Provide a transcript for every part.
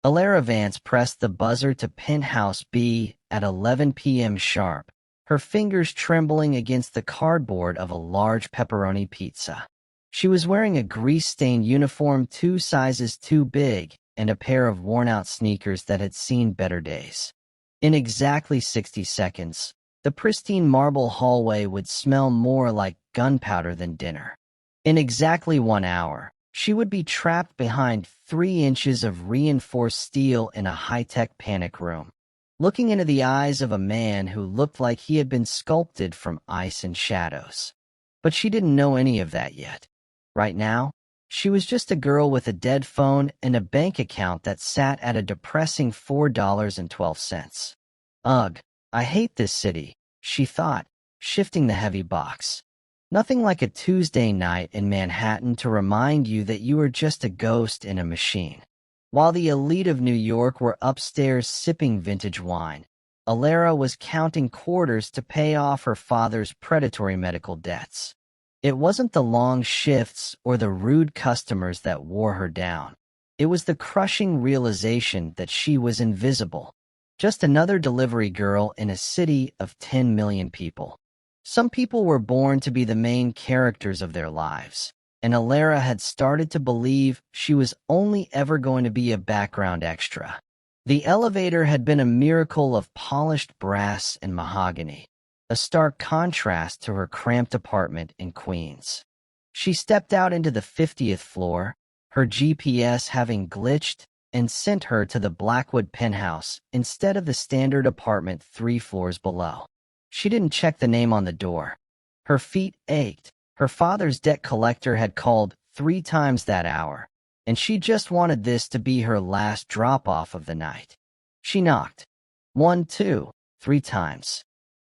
Alara Vance pressed the buzzer to penthouse B at 11 p.m. sharp, her fingers trembling against the cardboard of a large pepperoni pizza. She was wearing a grease-stained uniform 2 sizes too big and a pair of worn-out sneakers that had seen better days. In exactly 60 seconds, the pristine marble hallway would smell more like gunpowder than dinner. In exactly 1 hour, she would be trapped behind 3 inches of reinforced steel in a high-tech panic room, looking into the eyes of a man who looked like he had been sculpted from ice and shadows. But she didn't know any of that yet. Right now, she was just a girl with a dead phone and a bank account that sat at a depressing $4.12. Ugh, I hate this city, she thought, shifting the heavy box. Nothing like a Tuesday night in Manhattan to remind you that you are just a ghost in a machine. While the elite of New York were upstairs sipping vintage wine, Alara was counting quarters to pay off her father's predatory medical debts. It wasn't the long shifts or the rude customers that wore her down. It was the crushing realization that she was invisible, just another delivery girl in a city of 10 million people. Some people were born to be the main characters of their lives, and Alara had started to believe she was only ever going to be a background extra. The elevator had been a miracle of polished brass and mahogany, a stark contrast to her cramped apartment in Queens. She stepped out into the 50th floor, her GPS having glitched and sent her to the Blackwood penthouse instead of the standard apartment 3 floors below. She didn't check the name on the door. Her feet ached. Her father's debt collector had called 3 times that hour, and she just wanted this to be her last drop-off of the night. She knocked. 1, 2, 3 times.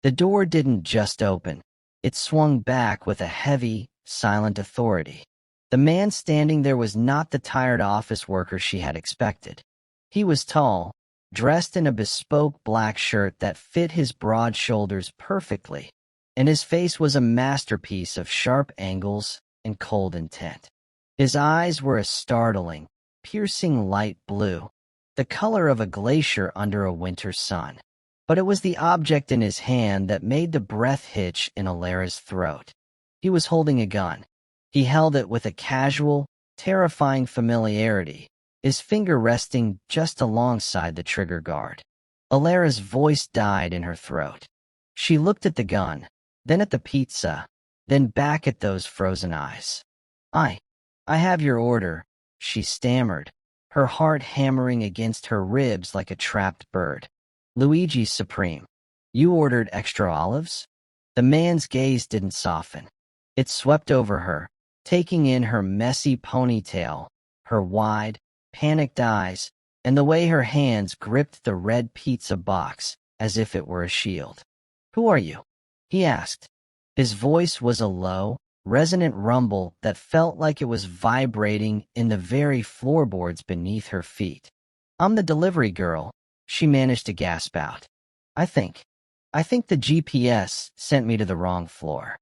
The door didn't just open. It swung back with a heavy, silent authority. The man standing there was not the tired office worker she had expected. He was tall, dressed in a bespoke black shirt that fit his broad shoulders perfectly, and his face was a masterpiece of sharp angles and cold intent. His eyes were a startling, piercing light blue, the color of a glacier under a winter sun. But it was the object in his hand that made the breath hitch in Alara's throat. He was holding a gun. He held it with a casual, terrifying familiarity, his finger resting just alongside the trigger guard. Alara's voice died in her throat. She looked at the gun, then at the pizza, then back at those frozen eyes. I have your order," she stammered, her heart hammering against her ribs like a trapped bird. "Luigi Supreme, you ordered extra olives?" The man's gaze didn't soften. It swept over her, taking in her messy ponytail, her wide, panicked eyes, and the way her hands gripped the red pizza box as if it were a shield. "Who are you?" he asked. His voice was a low, resonant rumble that felt like it was vibrating in the very floorboards beneath her feet. "I'm the delivery girl," she managed to gasp out. I think the GPS sent me to the wrong floor.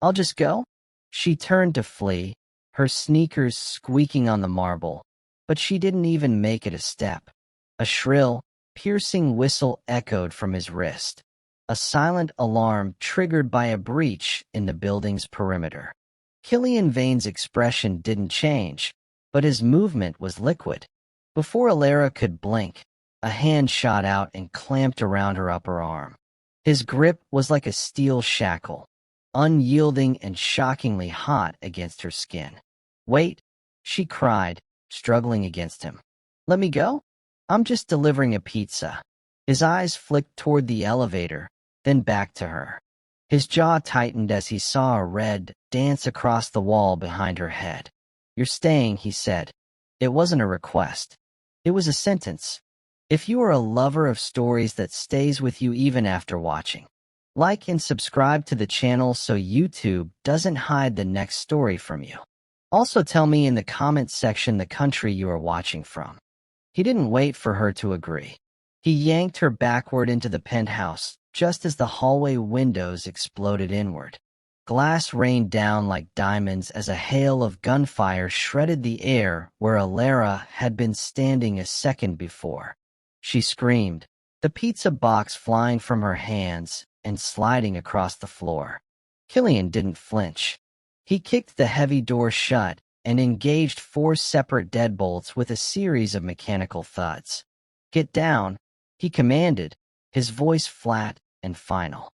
I'll just go?" She turned to flee, her sneakers squeaking on the marble, but she didn't even make it a step. A shrill, piercing whistle echoed from his wrist, a silent alarm triggered by a breach in the building's perimeter. Killian Vane's expression didn't change, but his movement was liquid. Before Alara could blink, a hand shot out and clamped around her upper arm. His grip was like a steel shackle, unyielding and shockingly hot against her skin. "Wait," she cried, struggling against him. "Let me go? I'm just delivering a pizza." His eyes flicked toward the elevator, then back to her. His jaw tightened as he saw a red dance across the wall behind her head. "You're staying," he said. It wasn't a request. It was a sentence. If you are a lover of stories that stays with you even after watching, like and subscribe to the channel so YouTube doesn't hide the next story from you. Also tell me in the comments section the country you are watching from. He didn't wait for her to agree. He yanked her backward into the penthouse just as the hallway windows exploded inward. Glass rained down like diamonds as a hail of gunfire shredded the air where Alara had been standing a second before. She screamed, the pizza box flying from her hands and sliding across the floor. Killian didn't flinch. He kicked the heavy door shut and engaged 4 separate deadbolts with a series of mechanical thuds. Get down, he commanded, his voice flat and final.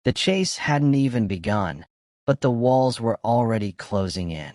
The chase hadn't even begun, but the walls were already closing in.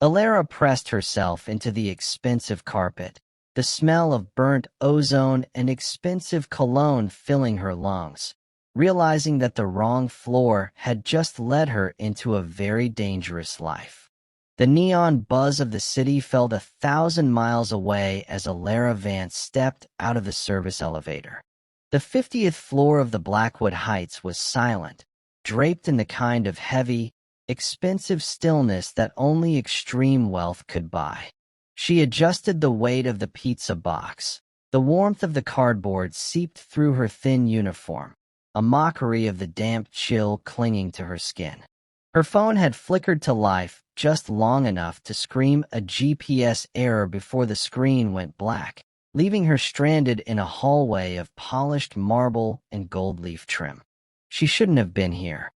Alara pressed herself into the expensive carpet, the smell of burnt ozone and expensive cologne filling her lungs, realizing that the wrong floor had just led her into a very dangerous life. The neon buzz of the city felt 1,000 miles away as Alara Vance stepped out of the service elevator. The 50th floor of the Blackwood Heights was silent, draped in the kind of heavy, expensive stillness that only extreme wealth could buy. She adjusted the weight of the pizza box. The warmth of the cardboard seeped through her thin uniform, a mockery of the damp chill clinging to her skin. Her phone had flickered to life just long enough to scream a GPS error before the screen went black, leaving her stranded in a hallway of polished marble and gold leaf trim. She shouldn't have been here.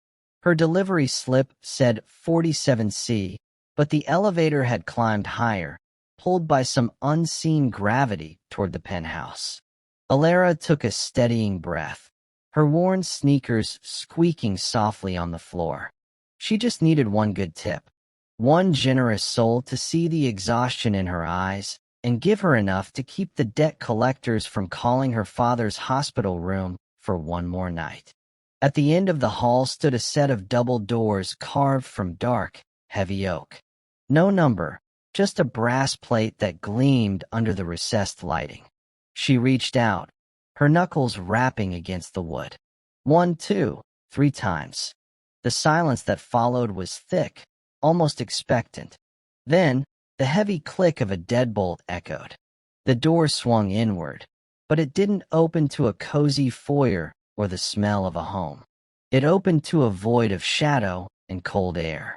Her delivery slip said 47C, but the elevator had climbed higher, pulled by some unseen gravity toward the penthouse. Alara took a steadying breath, her worn sneakers squeaking softly on the floor. She just needed one good tip, one generous soul to see the exhaustion in her eyes and give her enough to keep the debt collectors from calling her father's hospital room for one more night. At the end of the hall stood a set of double doors carved from dark, heavy oak. No number, just a brass plate that gleamed under the recessed lighting. She reached out, her knuckles rapping against the wood. 1, 2, 3 times. The silence that followed was thick, almost expectant. Then, the heavy click of a deadbolt echoed. The door swung inward, but it didn't open to a cozy foyer or the smell of a home. It opened to a void of shadow and cold air.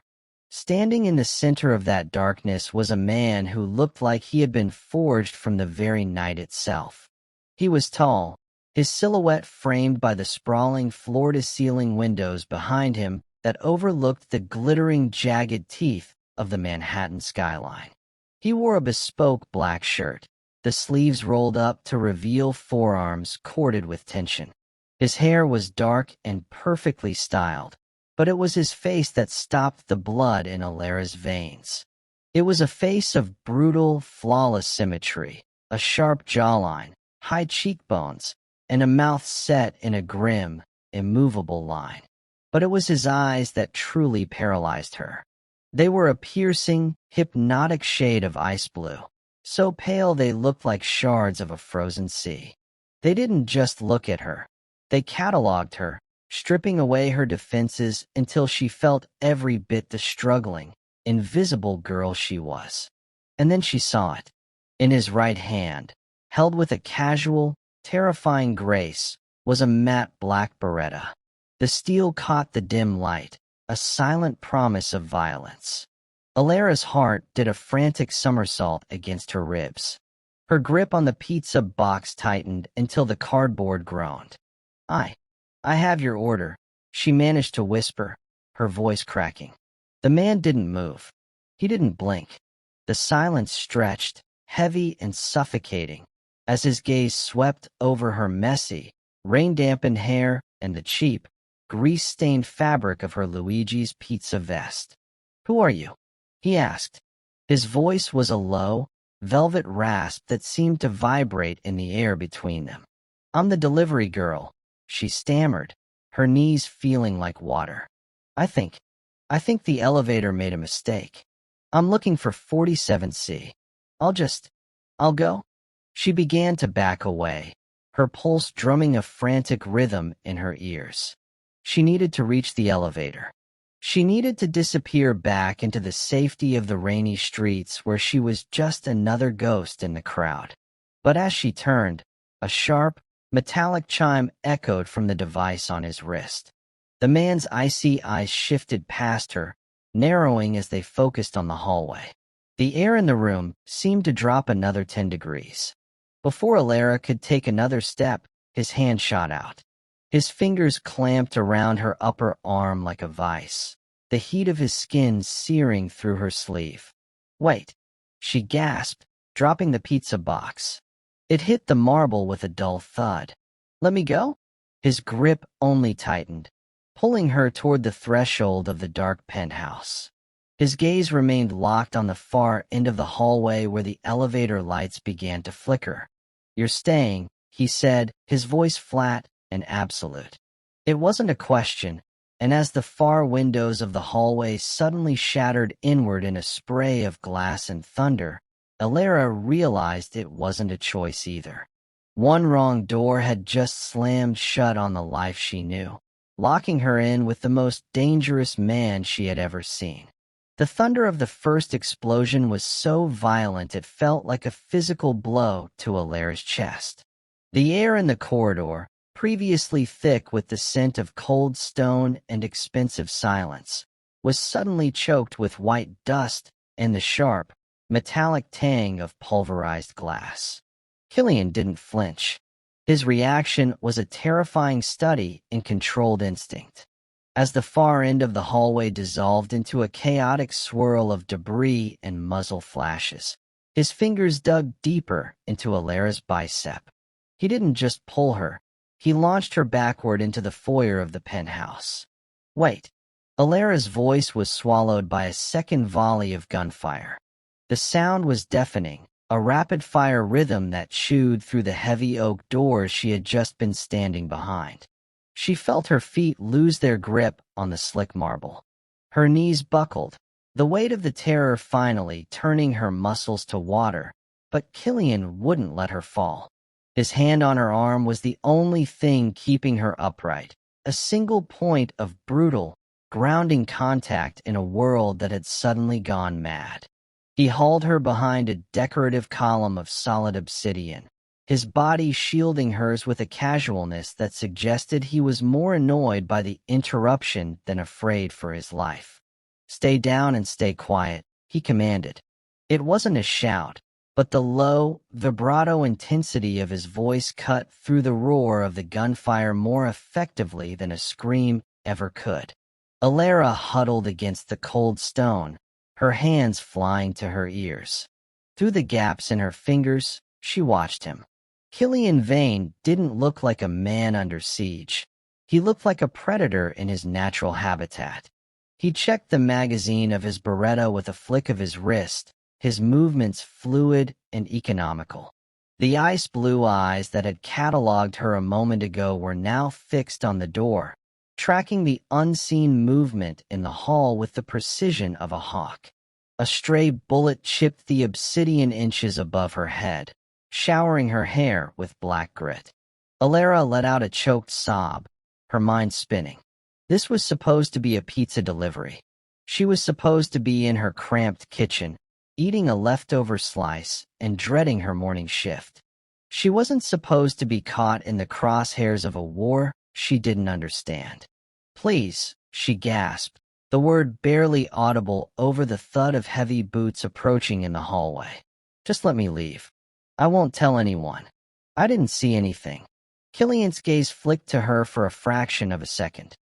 Standing in the center of that darkness was a man who looked like he had been forged from the very night itself. He was tall, his silhouette framed by the sprawling floor-to-ceiling windows behind him that overlooked the glittering, jagged teeth of the Manhattan skyline. He wore a bespoke black shirt, the sleeves rolled up to reveal forearms corded with tension. His hair was dark and perfectly styled, but it was his face that stopped the blood in Alara's veins. It was a face of brutal, flawless symmetry, a sharp jawline, high cheekbones, and a mouth set in a grim, immovable line. But it was his eyes that truly paralyzed her. They were a piercing, hypnotic shade of ice blue, so pale they looked like shards of a frozen sea. They didn't just look at her. They cataloged her, stripping away her defenses until she felt every bit the struggling, invisible girl she was. And then she saw it. In his right hand, held with a casual, terrifying grace, was a matte black Beretta. The steel caught the dim light, a silent promise of violence. Alara's heart did a frantic somersault against her ribs. Her grip on the pizza box tightened until the cardboard groaned. I have your order, she managed to whisper, her voice cracking. The man didn't move. He didn't blink. The silence stretched, heavy and suffocating, as his gaze swept over her messy, rain-dampened hair and the cheap, grease-stained fabric of her Luigi's Pizza vest. "Who are you?" he asked. His voice was a low, velvet rasp that seemed to vibrate in the air between them. "I'm the delivery girl," she stammered, her knees feeling like water. I think the elevator made a mistake. I'm looking for 47C. I'll go." She began to back away, her pulse drumming a frantic rhythm in her ears. She needed to reach the elevator. She needed to disappear back into the safety of the rainy streets where she was just another ghost in the crowd. But as she turned, a sharp, metallic chime echoed from the device on his wrist. The man's icy eyes shifted past her, narrowing as they focused on the hallway. The air in the room seemed to drop another 10 degrees. Before Alara could take another step, his hand shot out. His fingers clamped around her upper arm like a vice, the heat of his skin searing through her sleeve. "Wait," she gasped, dropping the pizza box. It hit the marble with a dull thud. "Let me go?" His grip only tightened, pulling her toward the threshold of the dark penthouse. His gaze remained locked on the far end of the hallway where the elevator lights began to flicker. "You're staying," he said, his voice flat and absolute. It wasn't a question, and as the far windows of the hallway suddenly shattered inward in a spray of glass and thunder, Alara realized it wasn't a choice either. One wrong door had just slammed shut on the life she knew, locking her in with the most dangerous man she had ever seen. The thunder of the first explosion was so violent it felt like a physical blow to Alara's chest. The air in the corridor, previously thick with the scent of cold stone and expensive silence, was suddenly choked with white dust and the sharp, metallic tang of pulverized glass. Killian didn't flinch. His reaction was a terrifying study in controlled instinct. As the far end of the hallway dissolved into a chaotic swirl of debris and muzzle flashes, his fingers dug deeper into Alara's bicep. He didn't just pull her, he launched her backward into the foyer of the penthouse. "Wait." Alara's voice was swallowed by a second volley of gunfire. The sound was deafening, a rapid-fire rhythm that chewed through the heavy oak doors she had just been standing behind. She felt her feet lose their grip on the slick marble. Her knees buckled, the weight of the terror finally turning her muscles to water, but Killian wouldn't let her fall. His hand on her arm was the only thing keeping her upright, a single point of brutal, grounding contact in a world that had suddenly gone mad. He hauled her behind a decorative column of solid obsidian, his body shielding hers with a casualness that suggested he was more annoyed by the interruption than afraid for his life. "Stay down and stay quiet," he commanded. It wasn't a shout, but the low, vibrato intensity of his voice cut through the roar of the gunfire more effectively than a scream ever could. Alara huddled against the cold stone, her hands flying to her ears. Through the gaps in her fingers, she watched him. Killian Vane didn't look like a man under siege. He looked like a predator in his natural habitat. He checked the magazine of his Beretta with a flick of his wrist, his movements fluid and economical. The ice-blue eyes that had cataloged her a moment ago were now fixed on the door, tracking the unseen movement in the hall with the precision of a hawk. A stray bullet chipped the obsidian inches above her head, showering her hair with black grit. Alara let out a choked sob, her mind spinning. This was supposed to be a pizza delivery. She was supposed to be in her cramped kitchen, eating a leftover slice and dreading her morning shift. She wasn't supposed to be caught in the crosshairs of a war she didn't understand. "Please," she gasped, the word barely audible over the thud of heavy boots approaching in the hallway. "Just let me leave. I won't tell anyone. I didn't see anything." Killian's gaze flicked to her for a fraction of a second.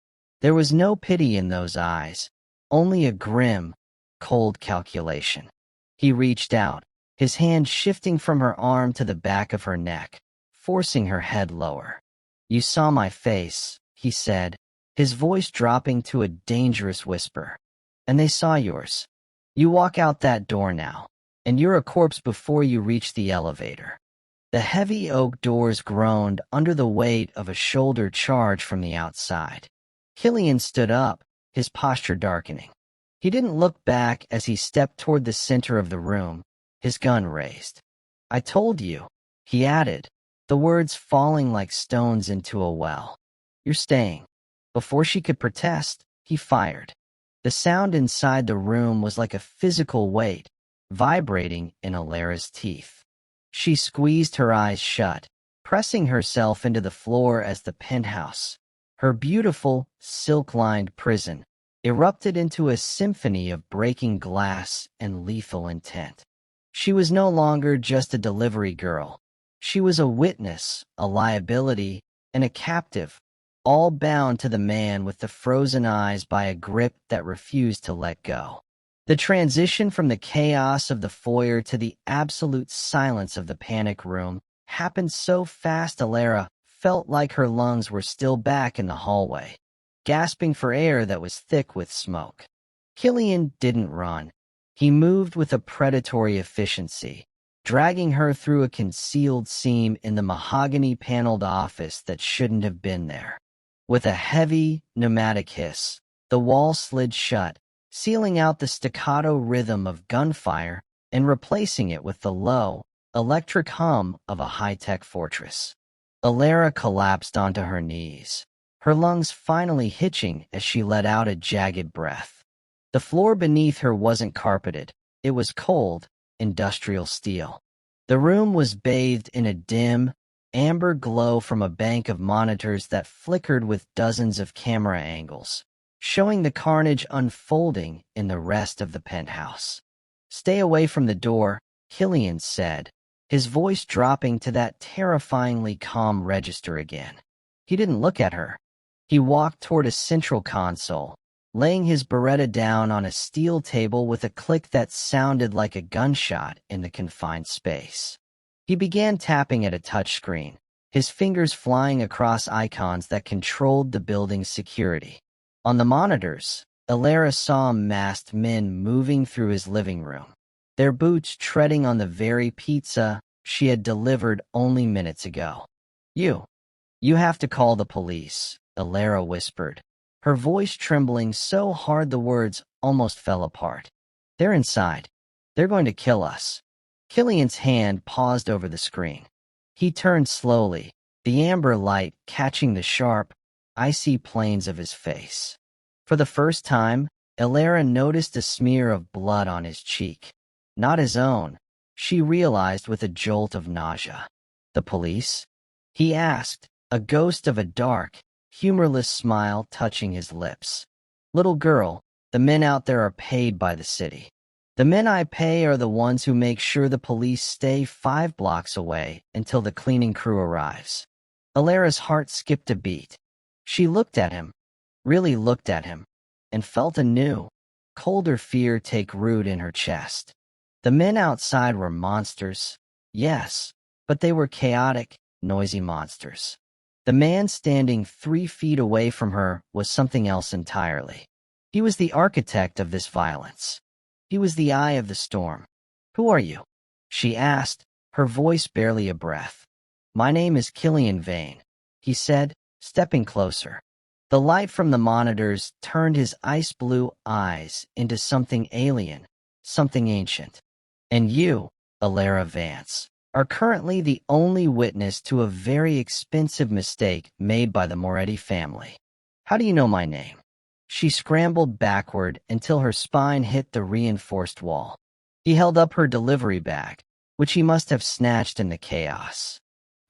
There was no pity in those eyes, only a grim, cold calculation. He reached out, his hand shifting from her arm to the back of her neck, forcing her head lower. "You saw my face," he said, his voice dropping to a dangerous whisper. "And they saw yours. You walk out that door now, and you're a corpse before you reach the elevator." The heavy oak doors groaned under the weight of a shoulder charge from the outside. Killian stood up, his posture darkening. He didn't look back as he stepped toward the center of the room, his gun raised. "I told you," he added, the words falling like stones into a well. "You're staying." Before she could protest, he fired. The sound inside the room was like a physical weight, vibrating in Alara's teeth. She squeezed her eyes shut, pressing herself into the floor as the penthouse, Her beautiful, silk-lined prison erupted into a symphony of breaking glass and lethal intent. She was no longer just a delivery girl. She was a witness, a liability, and a captive, all bound to the man with the frozen eyes by a grip that refused to let go. The transition from the chaos of the foyer to the absolute silence of the panic room happened so fast Alara felt like her lungs were still back in the hallway, gasping for air that was thick with smoke. Killian didn't run. He moved with a predatory efficiency, dragging her through a concealed seam in the mahogany-paneled office that shouldn't have been there. With a heavy, pneumatic hiss, the wall slid shut, sealing out the staccato rhythm of gunfire and replacing it with the low, electric hum of a high-tech fortress. Alara collapsed onto her knees, her lungs finally hitching as she let out a jagged breath. The floor beneath her wasn't carpeted. It was cold, industrial steel. The room was bathed in a dim, amber glow from a bank of monitors that flickered with dozens of camera angles, showing the carnage unfolding in the rest of the penthouse. "Stay away from the door," Killian said, his voice dropping to that terrifyingly calm register again. He didn't look at her. He walked toward a central console, laying his Beretta down on a steel table with a click that sounded like a gunshot in the confined space. He began tapping at a touchscreen, his fingers flying across icons that controlled the building's security. On the monitors, Alara saw masked men moving through his living room, their boots treading on the very pizza she had delivered only minutes ago. You have to call the police," Alara whispered, her voice trembling so hard the words almost fell apart. "They're inside. They're going to kill us." Killian's hand paused over the screen. He turned slowly, the amber light catching the sharp, icy planes of his face. For the first time, Alara noticed a smear of blood on his cheek. Not his own, she realized with a jolt of nausea. "The police?" he asked, a ghost of a dark, humorless smile touching his lips. "Little girl, the men out there are paid by the city. The men I pay are the ones who make sure the police stay 5 blocks away until the cleaning crew arrives." Alara's heart skipped a beat. She looked at him, really looked at him, and felt a new, colder fear take root in her chest. The men outside were monsters, yes, but they were chaotic, noisy monsters. The man standing 3 feet away from her was something else entirely. He was the architect of this violence. He was the eye of the storm. "Who are you?" she asked, her voice barely a breath. "My name is Killian Vane," he said, stepping closer. The light from the monitors turned his ice-blue eyes into something alien, something ancient. "And you, Alara Vance, are currently the only witness to a very expensive mistake made by the Moretti family. How do you know my name?" She scrambled backward until her spine hit the reinforced wall. He held up her delivery bag, which he must have snatched in the chaos.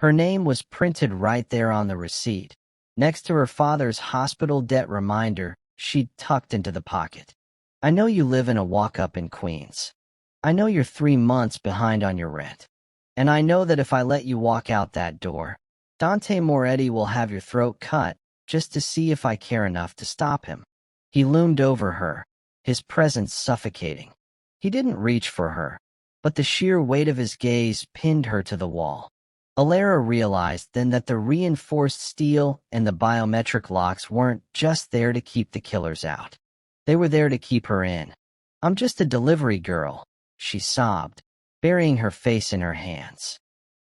Her name was printed right there on the receipt, next to her father's hospital debt reminder she'd tucked into the pocket. "I know you live in a walk-up in Queens. I know you're 3 months behind on your rent. And I know that if I let you walk out that door, Dante Moretti will have your throat cut just to see if I care enough to stop him." He loomed over her, his presence suffocating. He didn't reach for her, but the sheer weight of his gaze pinned her to the wall. Alara realized then that the reinforced steel and the biometric locks weren't just there to keep the killers out. They were there to keep her in. "I'm just a delivery girl," she sobbed, burying her face in her hands.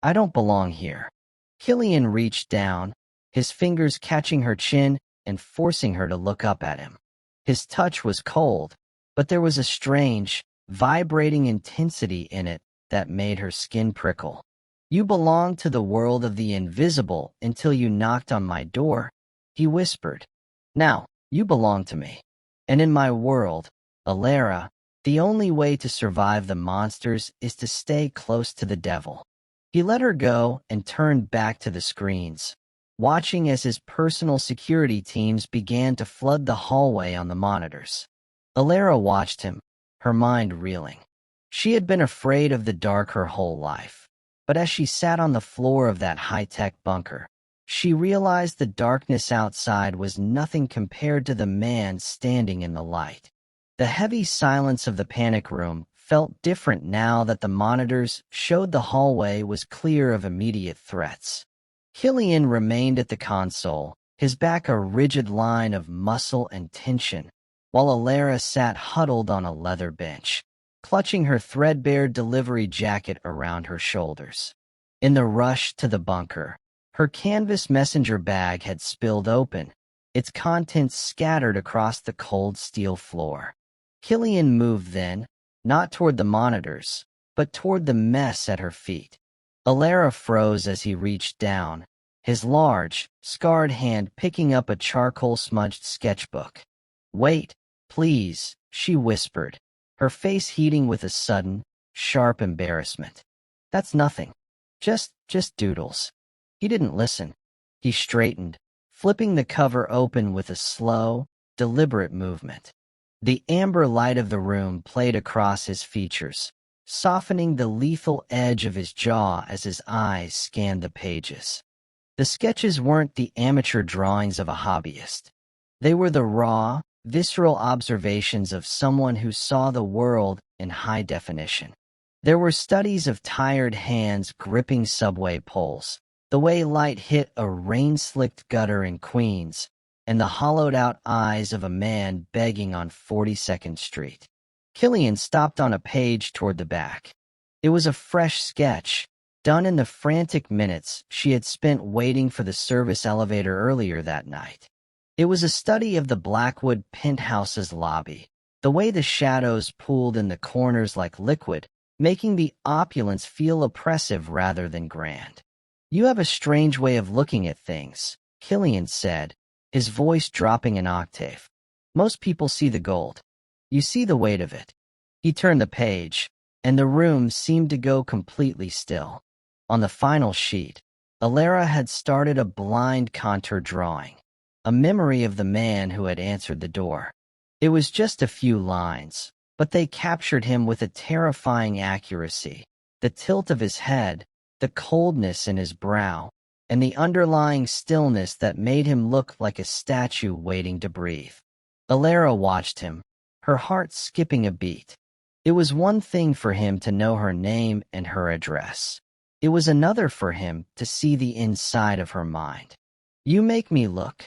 "I don't belong here." Killian reached down, his fingers catching her chin and forcing her to look up at him. His touch was cold, but there was a strange, vibrating intensity in it that made her skin prickle. "You belonged to the world of the invisible until you knocked on my door," he whispered. "Now, you belong to me. And in my world, Alara, the only way to survive the monsters is to stay close to the devil." He let her go and turned back to the screens, watching as his personal security teams began to flood the hallway on the monitors. Alara watched him, her mind reeling. She had been afraid of the dark her whole life, but as she sat on the floor of that high-tech bunker, she realized the darkness outside was nothing compared to the man standing in the light. The heavy silence of the panic room felt different now that the monitors showed the hallway was clear of immediate threats. Killian remained at the console, his back a rigid line of muscle and tension, while Alara sat huddled on a leather bench, clutching her threadbare delivery jacket around her shoulders. In the rush to the bunker, her canvas messenger bag had spilled open, its contents scattered across the cold steel floor. Killian moved then, not toward the monitors, but toward the mess at her feet. Alara froze as he reached down, his large, scarred hand picking up a charcoal-smudged sketchbook. "Wait, please," she whispered, her face heating with a sudden, sharp embarrassment. "That's nothing. Just doodles." He didn't listen. He straightened, flipping the cover open with a slow, deliberate movement. The amber light of the room played across his features, softening the lethal edge of his jaw as his eyes scanned the pages. The sketches weren't the amateur drawings of a hobbyist. They were the raw, visceral observations of someone who saw the world in high definition. There were studies of tired hands gripping subway poles, the way light hit a rain-slicked gutter in Queens, and the hollowed-out eyes of a man begging on 42nd Street. Killian stopped on a page toward the back. It was a fresh sketch, done in the frantic minutes she had spent waiting for the service elevator earlier that night. It was a study of the Blackwood penthouse's lobby, the way the shadows pooled in the corners like liquid, making the opulence feel oppressive rather than grand. "You have a strange way of looking at things," Killian said, his voice dropping an octave. "Most people see the gold. You see the weight of it." He turned the page, and the room seemed to go completely still. On the final sheet, Alara had started a blind contour drawing, a memory of the man who had answered the door. It was just a few lines, but they captured him with a terrifying accuracy. The tilt of his head, the coldness in his brow, and the underlying stillness that made him look like a statue waiting to breathe. Alara watched him, her heart skipping a beat. It was one thing for him to know her name and her address. It was another for him to see the inside of her mind. "You make me look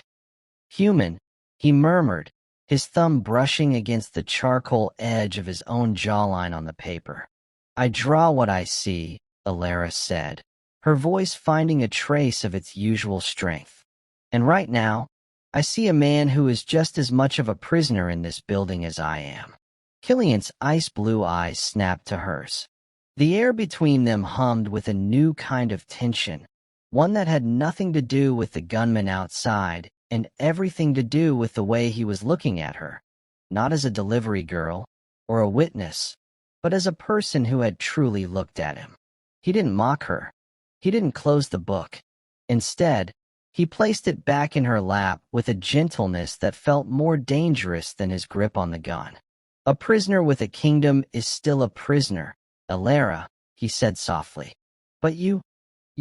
human," he murmured, his thumb brushing against the charcoal edge of his own jawline on the paper. "I draw what I see," Alara said, her voice finding a trace of its usual strength. "And right now, I see a man who is just as much of a prisoner in this building as I am." Killian's ice-blue eyes snapped to hers. The air between them hummed with a new kind of tension, one that had nothing to do with the gunman outside and everything to do with the way he was looking at her, not as a delivery girl or a witness, but as a person who had truly looked at him. He didn't mock her. He didn't close the book. Instead, he placed it back in her lap with a gentleness that felt more dangerous than his grip on the gun. "A prisoner with a kingdom is still a prisoner, Alara," he said softly. "But you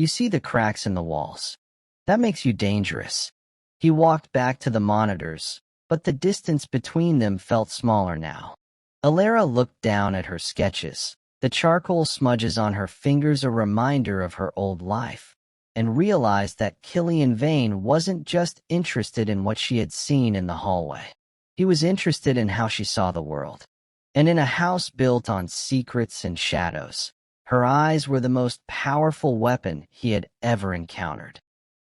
see the cracks in the walls. That makes you dangerous." He walked back to the monitors, but the distance between them felt smaller now. Alara looked down at her sketches, the charcoal smudges on her fingers a reminder of her old life, and realized that Killian Vane wasn't just interested in what she had seen in the hallway. He was interested in how she saw the world. And in a house built on secrets and shadows, her eyes were the most powerful weapon he had ever encountered.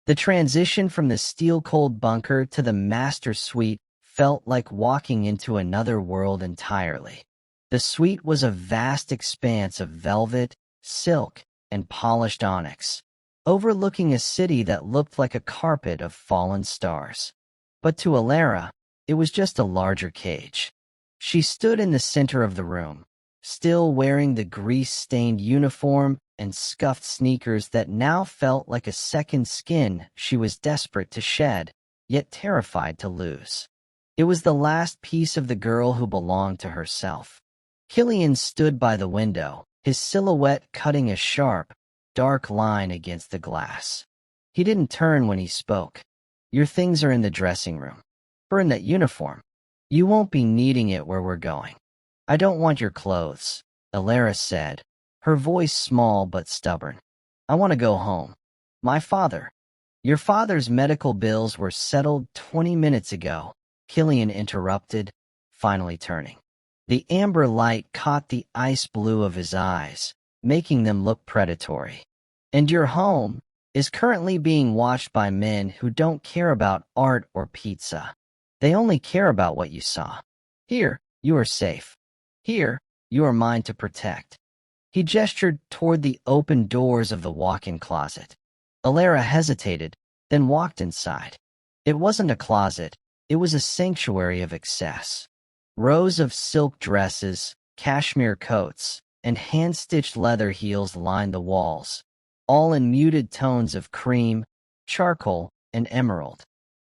The transition from the steel-cold bunker to the master suite felt like walking into another world entirely. The suite was a vast expanse of velvet, silk, and polished onyx, overlooking a city that looked like a carpet of fallen stars. But to Alara, it was just a larger cage. She stood in the center of the room, still wearing the grease-stained uniform and scuffed sneakers that now felt like a second skin she was desperate to shed, yet terrified to lose. It was the last piece of the girl who belonged to herself. Killian stood by the window, his silhouette cutting a sharp, dark line against the glass. He didn't turn when he spoke. "Your things are in the dressing room. Burn that uniform. You won't be needing it where we're going." "I don't want your clothes," Alara said, her voice small but stubborn. "I want to go home. My father." "Your father's medical bills were settled 20 minutes ago," Killian interrupted, finally turning. The amber light caught the ice blue of his eyes, making them look predatory. "And your home is currently being watched by men who don't care about art or pizza. They only care about what you saw. Here, you are safe. Here, you are mine to protect." He gestured toward the open doors of the walk-in closet. Alara hesitated, then walked inside. It wasn't a closet, it was a sanctuary of excess. Rows of silk dresses, cashmere coats, and hand-stitched leather heels lined the walls, all in muted tones of cream, charcoal, and emerald.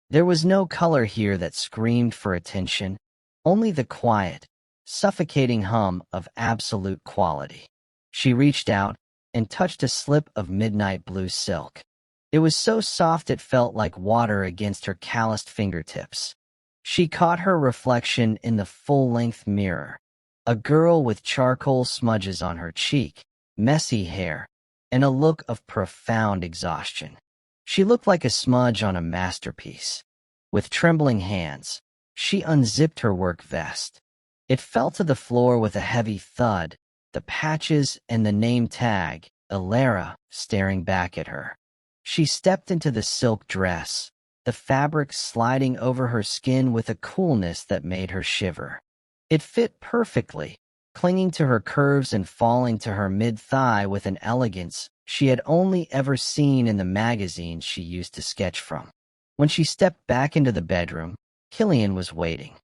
There was no color here that screamed for attention, only the quiet, suffocating hum of absolute quality. She reached out and touched a slip of midnight blue silk. It was so soft it felt like water against her calloused fingertips. She caught her reflection in the full-length mirror, a girl with charcoal smudges on her cheek, messy hair, and a look of profound exhaustion. She looked like a smudge on a masterpiece. With trembling hands, she unzipped her work vest. It fell to the floor with a heavy thud, the patches and the name tag, Alara, staring back at her. She stepped into the silk dress, the fabric sliding over her skin with a coolness that made her shiver. It fit perfectly, clinging to her curves and falling to her mid-thigh with an elegance she had only ever seen in the magazines she used to sketch from. When she stepped back into the bedroom, Killian was waiting.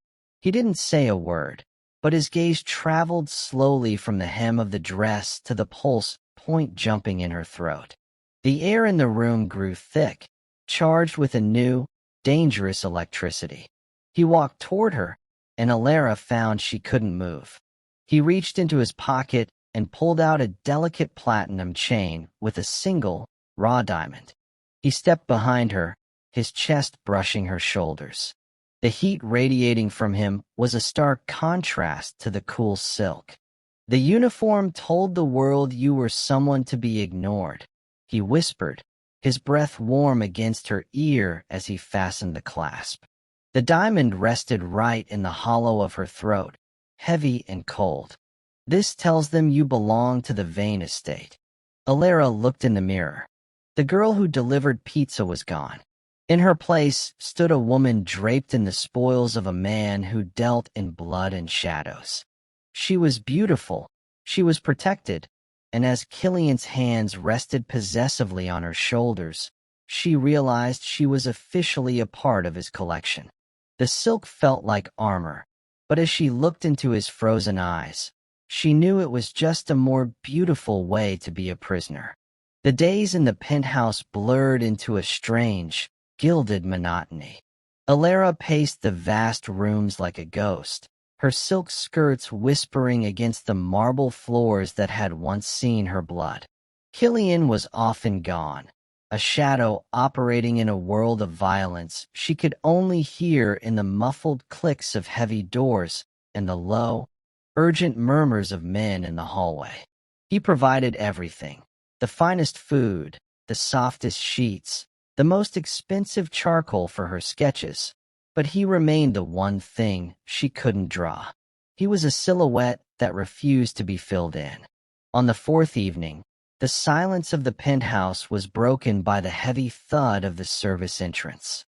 He didn't say a word, but his gaze traveled slowly from the hem of the dress to the pulse point jumping in her throat. The air in the room grew thick, charged with a new, dangerous electricity. He walked toward her, and Alara found she couldn't move. He reached into his pocket and pulled out a delicate platinum chain with a single, raw diamond. He stepped behind her, his chest brushing her shoulders. The heat radiating from him was a stark contrast to the cool silk. "The uniform told the world you were someone to be ignored," he whispered, his breath warm against her ear as he fastened the clasp. The diamond rested right in the hollow of her throat, heavy and cold. "This tells them you belong to the Vane estate." Alara looked in the mirror. The girl who delivered pizza was gone. In her place stood a woman draped in the spoils of a man who dealt in blood and shadows. She was beautiful, she was protected, and as Killian's hands rested possessively on her shoulders, she realized she was officially a part of his collection. The silk felt like armor, but as she looked into his frozen eyes, she knew it was just a more beautiful way to be a prisoner. The days in the penthouse blurred into a strange, gilded monotony. Alara paced the vast rooms like a ghost, her silk skirts whispering against the marble floors that had once seen her blood. Killian was often gone, a shadow operating in a world of violence she could only hear in the muffled clicks of heavy doors and the low, urgent murmurs of men in the hallway. He provided everything: the finest food, the softest sheets, the most expensive charcoal for her sketches, but he remained the one thing she couldn't draw. He was a silhouette that refused to be filled in. On the fourth evening, the silence of the penthouse was broken by the heavy thud of the service entrance.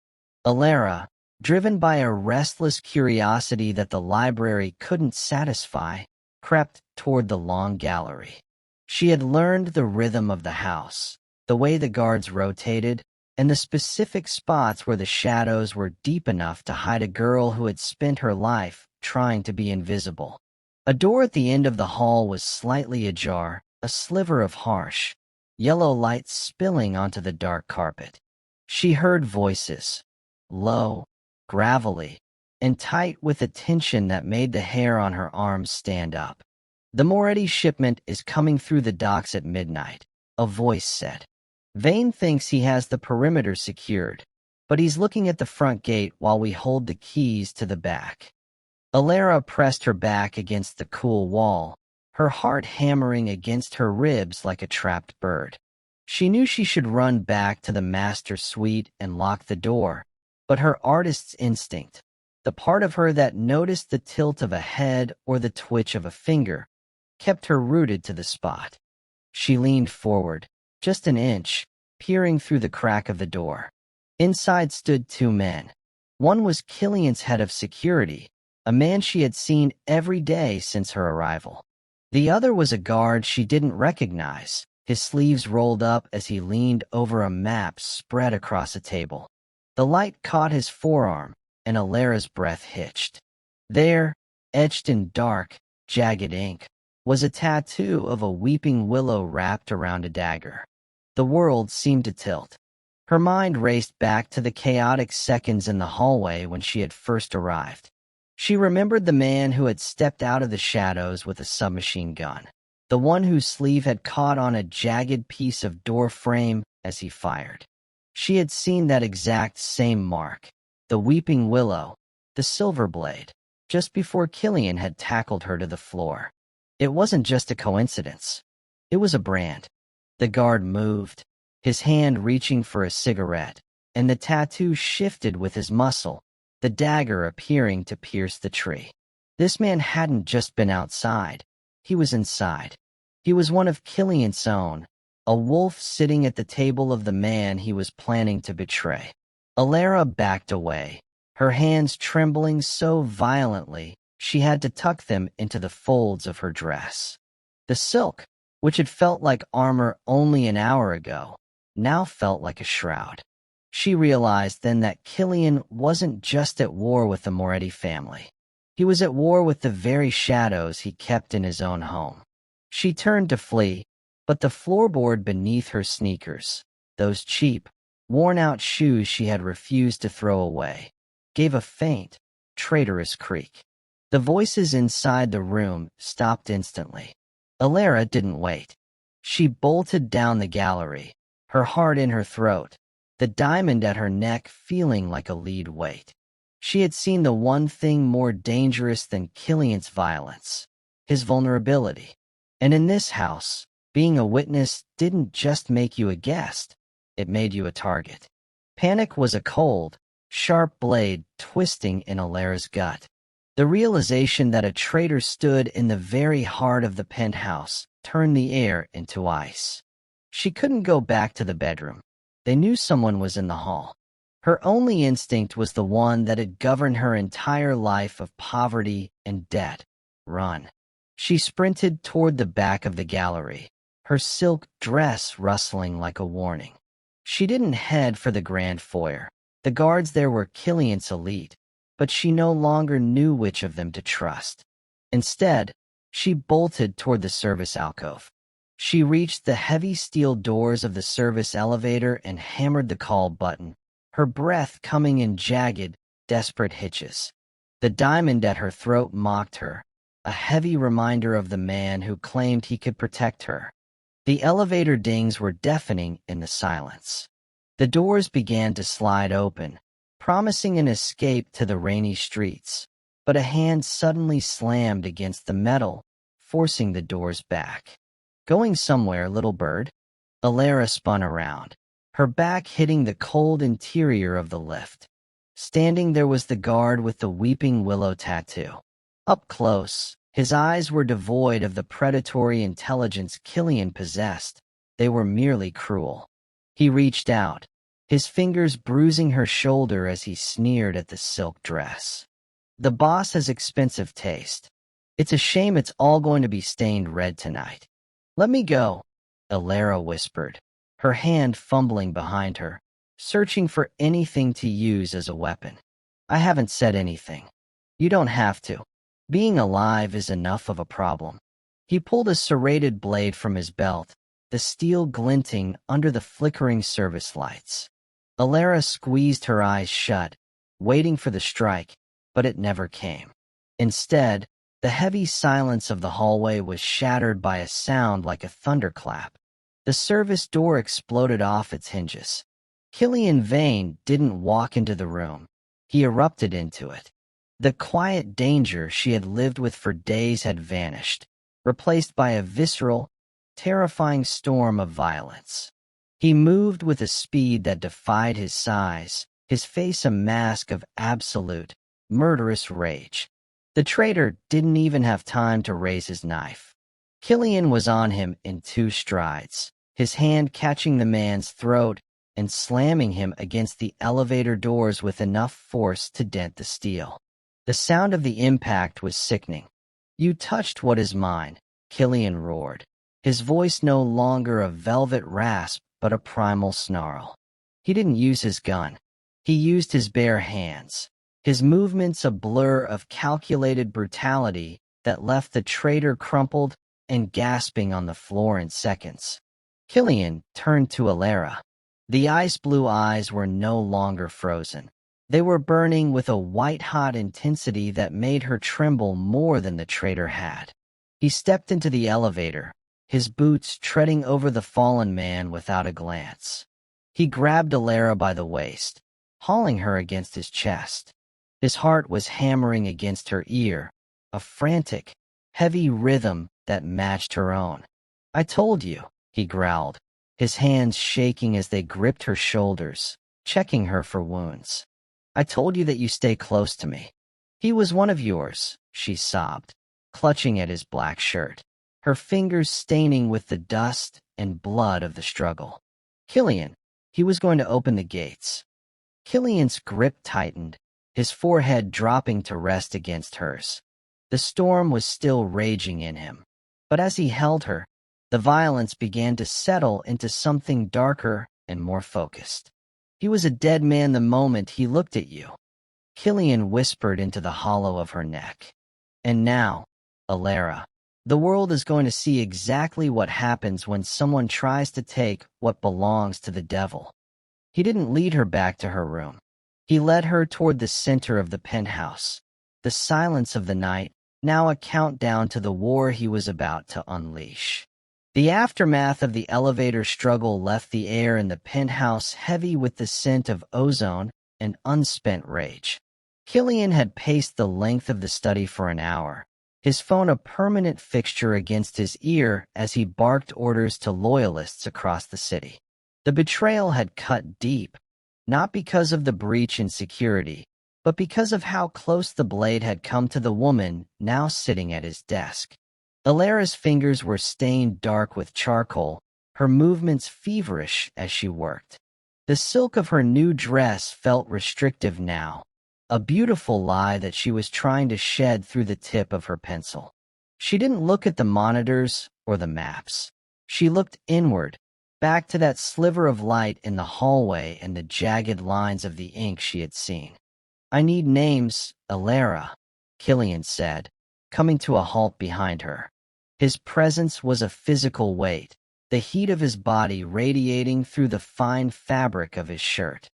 Alara, driven by a restless curiosity that the library couldn't satisfy, crept toward the long gallery. She had learned the rhythm of the house, the way the guards rotated, and the specific spots where the shadows were deep enough to hide a girl who had spent her life trying to be invisible. A door at the end of the hall was slightly ajar, a sliver of harsh, yellow light spilling onto the dark carpet. She heard voices, low, gravelly, and tight with a tension that made the hair on her arms stand up. "The Moretti shipment is coming through the docks at midnight," a voice said. "Vane thinks he has the perimeter secured, but he's looking at the front gate while we hold the keys to the back." Alara pressed her back against the cool wall, her heart hammering against her ribs like a trapped bird. She knew she should run back to the master suite and lock the door, but her artist's instinct, the part of her that noticed the tilt of a head or the twitch of a finger, kept her rooted to the spot. She leaned forward, just an inch, peering through the crack of the door. Inside stood two men. One was Killian's head of security, a man she had seen every day since her arrival. The other was a guard she didn't recognize, his sleeves rolled up as he leaned over a map spread across a table. The light caught his forearm, and Alara's breath hitched. There, etched in dark, jagged ink, was a tattoo of a weeping willow wrapped around a dagger. The world seemed to tilt. Her mind raced back to the chaotic seconds in the hallway when she had first arrived. She remembered the man who had stepped out of the shadows with a submachine gun, the one whose sleeve had caught on a jagged piece of door frame as he fired. She had seen that exact same mark, the weeping willow, the silver blade, just before Killian had tackled her to the floor. It wasn't just a coincidence. It was a brand. The guard moved, his hand reaching for a cigarette, and the tattoo shifted with his muscle, the dagger appearing to pierce the tree. This man hadn't just been outside. He was inside. He was one of Killian's own, a wolf sitting at the table of the man he was planning to betray. Alara backed away, her hands trembling so violently she had to tuck them into the folds of her dress. The silk, which had felt like armor only an hour ago, now felt like a shroud. She realized then that Killian wasn't just at war with the Moretti family. He was at war with the very shadows he kept in his own home. She turned to flee, but the floorboard beneath her sneakers, those cheap, worn-out shoes she had refused to throw away, gave a faint, traitorous creak. The voices inside the room stopped instantly. Alara didn't wait. She bolted down the gallery, her heart in her throat, the diamond at her neck feeling like a lead weight. She had seen the one thing more dangerous than Killian's violence, his vulnerability. And in this house, being a witness didn't just make you a guest, it made you a target. Panic was a cold, sharp blade twisting in Alara's gut. The realization that a traitor stood in the very heart of the penthouse turned the air into ice. She couldn't go back to the bedroom. They knew someone was in the hall. Her only instinct was the one that had governed her entire life of poverty and debt. Run. She sprinted toward the back of the gallery, her silk dress rustling like a warning. She didn't head for the grand foyer. The guards there were Killian's elite, but she no longer knew which of them to trust. Instead, she bolted toward the service alcove. She reached the heavy steel doors of the service elevator and hammered the call button, her breath coming in jagged, desperate hitches. The diamond at her throat mocked her, a heavy reminder of the man who claimed he could protect her. The elevator dings were deafening in the silence. The doors began to slide open, promising an escape to the rainy streets, but a hand suddenly slammed against the metal, forcing the doors back. "Going somewhere, little bird?" Alara spun around, her back hitting the cold interior of the lift. Standing there was the guard with the weeping willow tattoo. Up close, his eyes were devoid of the predatory intelligence Killian possessed. They were merely cruel. He reached out, his fingers bruising her shoulder as he sneered at the silk dress. "The boss has expensive taste. It's a shame it's all going to be stained red tonight." "Let me go," Alara whispered, her hand fumbling behind her, searching for anything to use as a weapon. "I haven't said anything. You don't have to. Being alive is enough of a problem." He pulled a serrated blade from his belt, the steel glinting under the flickering service lights. Alara squeezed her eyes shut, waiting for the strike, but it never came. Instead, the heavy silence of the hallway was shattered by a sound like a thunderclap. The service door exploded off its hinges. Killian Vane didn't walk into the room. He erupted into it. The quiet danger she had lived with for days had vanished, replaced by a visceral, terrifying storm of violence. He moved with a speed that defied his size, his face a mask of absolute, murderous rage. The traitor didn't even have time to raise his knife. Killian was on him in 2 strides, his hand catching the man's throat and slamming him against the elevator doors with enough force to dent the steel. The sound of the impact was sickening. "You touched what is mine," Killian roared, his voice no longer a velvet rasp but a primal snarl. He didn't use his gun. He used his bare hands, his movements a blur of calculated brutality that left the traitor crumpled and gasping on the floor in seconds. Killian turned to Alara. The ice-blue eyes were no longer frozen. They were burning with a white-hot intensity that made her tremble more than the traitor had. He stepped into the elevator, his boots treading over the fallen man without a glance. He grabbed Alara by the waist, hauling her against his chest. His heart was hammering against her ear, a frantic, heavy rhythm that matched her own. "I told you," he growled, his hands shaking as they gripped her shoulders, checking her for wounds. "I told you that you stay close to me." "He was one of yours," she sobbed, clutching at his black shirt, her fingers staining with the dust and blood of the struggle. "Killian, he was going to open the gates." Killian's grip tightened, his forehead dropping to rest against hers. The storm was still raging in him, but as he held her, the violence began to settle into something darker and more focused. "He was a dead man the moment he looked at you," Killian whispered into the hollow of her neck. "And now, Alara, the world is going to see exactly what happens when someone tries to take what belongs to the devil." He didn't lead her back to her room. He led her toward the center of the penthouse, the silence of the night, now a countdown to the war he was about to unleash. The aftermath of the elevator struggle left the air in the penthouse heavy with the scent of ozone and unspent rage. Killian had paced the length of the study for an hour, his phone a permanent fixture against his ear as he barked orders to loyalists across the city. The betrayal had cut deep, not because of the breach in security, but because of how close the blade had come to the woman now sitting at his desk. Alara's fingers were stained dark with charcoal, her movements feverish as she worked. The silk of her new dress felt restrictive now, a beautiful lie that she was trying to shed through the tip of her pencil. She didn't look at the monitors or the maps. She looked inward, back to that sliver of light in the hallway and the jagged lines of the ink she had seen. "I need names, Alara," Killian said, coming to a halt behind her. His presence was a physical weight, the heat of his body radiating through the fine fabric of his shirt.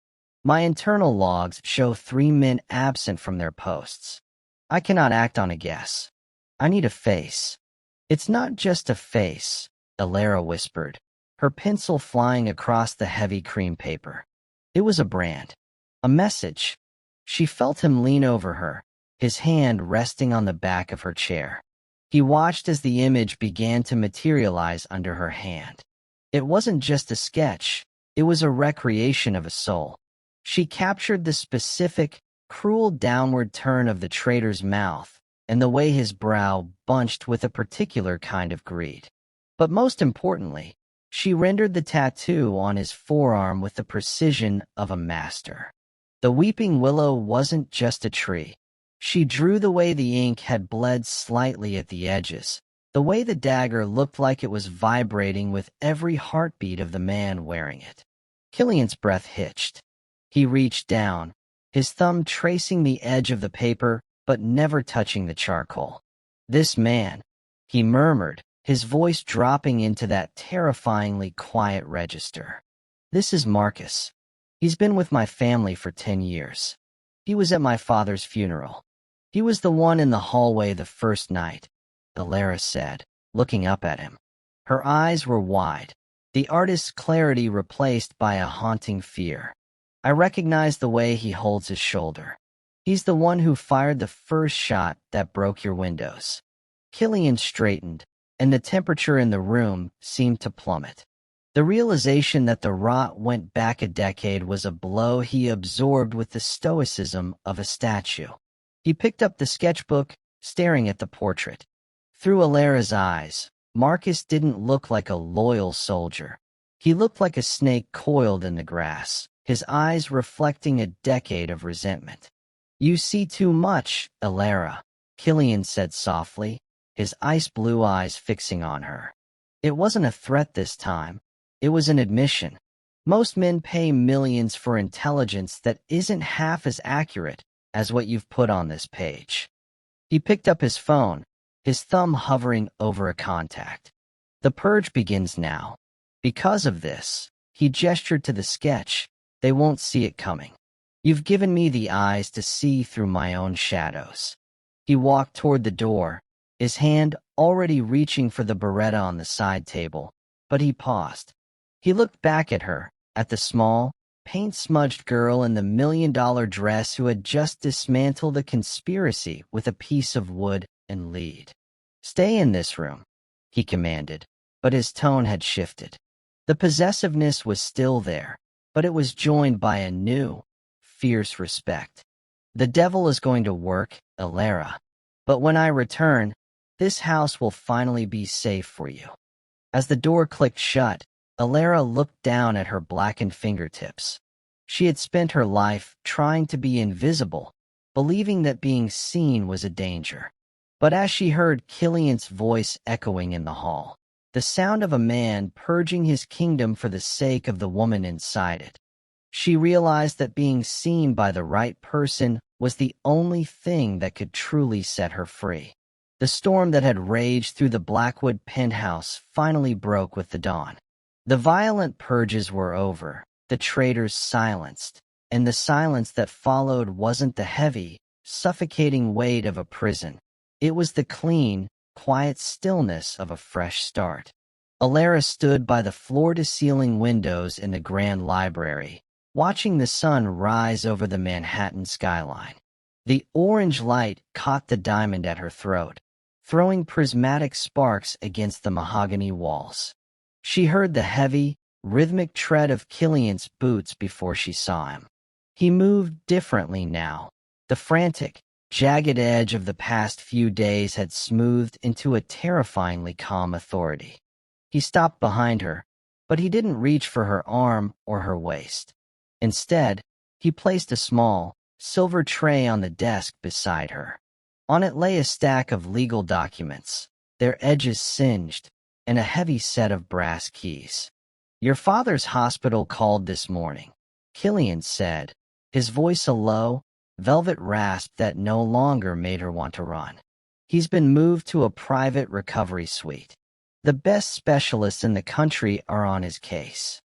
"My internal logs show 3 men absent from their posts. I cannot act on a guess. I need a face." "It's not just a face," Alara whispered, her pencil flying across the heavy cream paper. "It was a brand. A message." She felt him lean over her, his hand resting on the back of her chair. He watched as the image began to materialize under her hand. It wasn't just a sketch, it was a recreation of a soul. She captured the specific, cruel downward turn of the traitor's mouth and the way his brow bunched with a particular kind of greed. But most importantly, she rendered the tattoo on his forearm with the precision of a master. The weeping willow wasn't just a tree. She drew the way the ink had bled slightly at the edges, the way the dagger looked like it was vibrating with every heartbeat of the man wearing it. Killian's breath hitched. He reached down, his thumb tracing the edge of the paper but never touching the charcoal. This man, he murmured, his voice dropping into that terrifyingly quiet register. This is Marcus. He's been with my family for 10 years. He was at my father's funeral. He was the one in the hallway the first night, Alara said, looking up at him. Her eyes were wide, the artist's clarity replaced by a haunting fear. I recognize the way he holds his shoulder. He's the one who fired the first shot that broke your windows. Killian straightened, and the temperature in the room seemed to plummet. The realization that the rot went back a decade was a blow he absorbed with the stoicism of a statue. He picked up the sketchbook, staring at the portrait. Through Alara's eyes, Marcus didn't look like a loyal soldier. He looked like a snake coiled in the grass, his eyes reflecting a decade of resentment. You see too much, Alara, Killian said softly, his ice-blue eyes fixing on her. It wasn't a threat this time. It was an admission. Most men pay millions for intelligence that isn't half as accurate as what you've put on this page. He picked up his phone, his thumb hovering over a contact. The purge begins now. Because of this, he gestured to the sketch. They won't see it coming. You've given me the eyes to see through my own shadows. He walked toward the door, his hand already reaching for the Beretta on the side table, but he paused. He looked back at her, at the small, paint-smudged girl in the $1 million dress who had just dismantled a conspiracy with a piece of wood and lead. Stay in this room, he commanded, but his tone had shifted. The possessiveness was still there, but it was joined by a new, fierce respect. The devil is going to work, Alara. But when I return, this house will finally be safe for you. As the door clicked shut, Alara looked down at her blackened fingertips. She had spent her life trying to be invisible, believing that being seen was a danger. But as she heard Killian's voice echoing in the hall, the sound of a man purging his kingdom for the sake of the woman inside it, she realized that being seen by the right person was the only thing that could truly set her free. The storm that had raged through the Blackwood penthouse finally broke with the dawn. The violent purges were over, the traitors silenced, and the silence that followed wasn't the heavy, suffocating weight of a prison. It was the clean, quiet stillness of a fresh start. Alara stood by the floor-to-ceiling windows in the grand library, watching the sun rise over the Manhattan skyline. The orange light caught the diamond at her throat, throwing prismatic sparks against the mahogany walls. She heard the heavy, rhythmic tread of Killian's boots before she saw him. He moved differently now. The frantic, jagged edge of the past few days had smoothed into a terrifyingly calm authority. He stopped behind her, but he didn't reach for her arm or her waist. Instead, he placed a small, silver tray on the desk beside her. On it lay a stack of legal documents, their edges singed, and a heavy set of brass keys. Your father's hospital called this morning, Killian said, his voice a low, velvet rasp that no longer made her want to run. He's been moved to a private recovery suite. The best specialists in the country are on his case.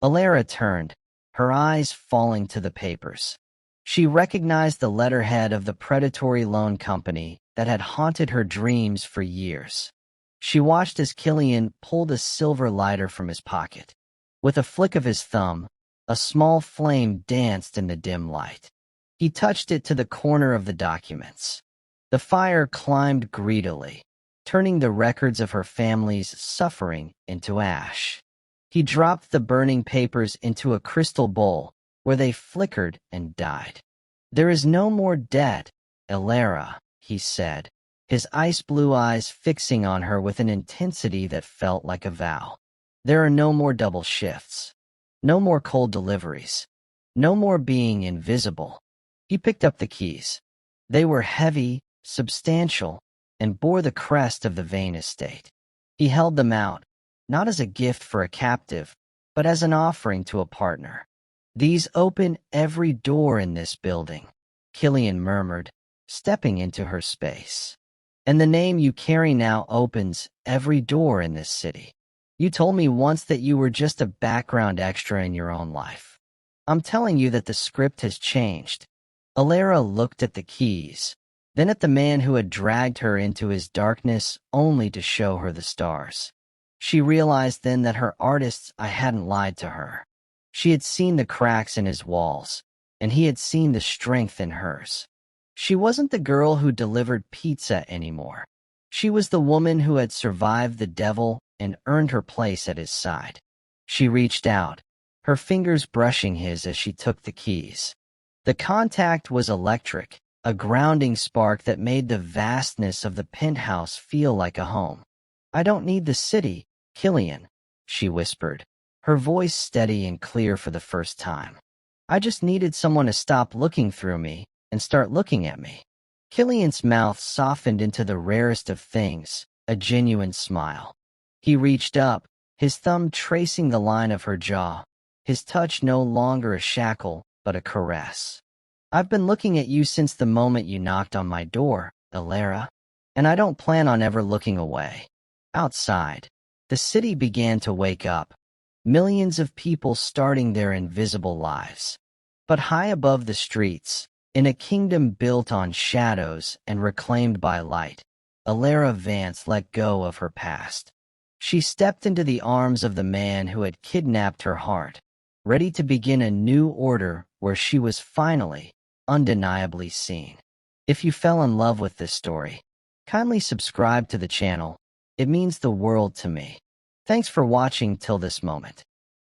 Alara turned, her eyes falling to the papers. She recognized the letterhead of the predatory loan company that had haunted her dreams for years. She watched as Killian pulled a silver lighter from his pocket. With a flick of his thumb, a small flame danced in the dim light. He touched it to the corner of the documents. The fire climbed greedily, turning the records of her family's suffering into ash. He dropped the burning papers into a crystal bowl, where they flickered and died. There is no more debt, Alara, he said, his ice-blue eyes fixing on her with an intensity that felt like a vow. There are no more double shifts. No more cold deliveries. No more being invisible. He picked up the keys. They were heavy, substantial, and bore the crest of the Vane estate. He held them out, not as a gift for a captive, but as an offering to a partner. These open every door in this building, Killian murmured, stepping into her space. And the name you carry now opens every door in this city. You told me once that you were just a background extra in your own life. I'm telling you that the script has changed. Alara looked at the keys, then at the man who had dragged her into his darkness only to show her the stars. She realized then that her artist's eye hadn't lied to her. She had seen the cracks in his walls, and he had seen the strength in hers. She wasn't the girl who delivered pizza anymore. She was the woman who had survived the devil and earned her place at his side. She reached out, her fingers brushing his as she took the keys. The contact was electric, a grounding spark that made the vastness of the penthouse feel like a home. "I don't need the city, Killian," she whispered, her voice steady and clear for the first time. "I just needed someone to stop looking through me and start looking at me." Killian's mouth softened into the rarest of things, a genuine smile. He reached up, his thumb tracing the line of her jaw, his touch no longer a shackle, but a caress. "I've been looking at you since the moment you knocked on my door, Alara, and I don't plan on ever looking away." Outside, the city began to wake up, millions of people starting their invisible lives. But high above the streets, in a kingdom built on shadows and reclaimed by light, Alara Vance let go of her past. She stepped into the arms of the man who had kidnapped her heart, ready to begin a new order where she was finally, undeniably seen. If you fell in love with this story, kindly subscribe to the channel. It means the world to me. Thanks for watching till this moment.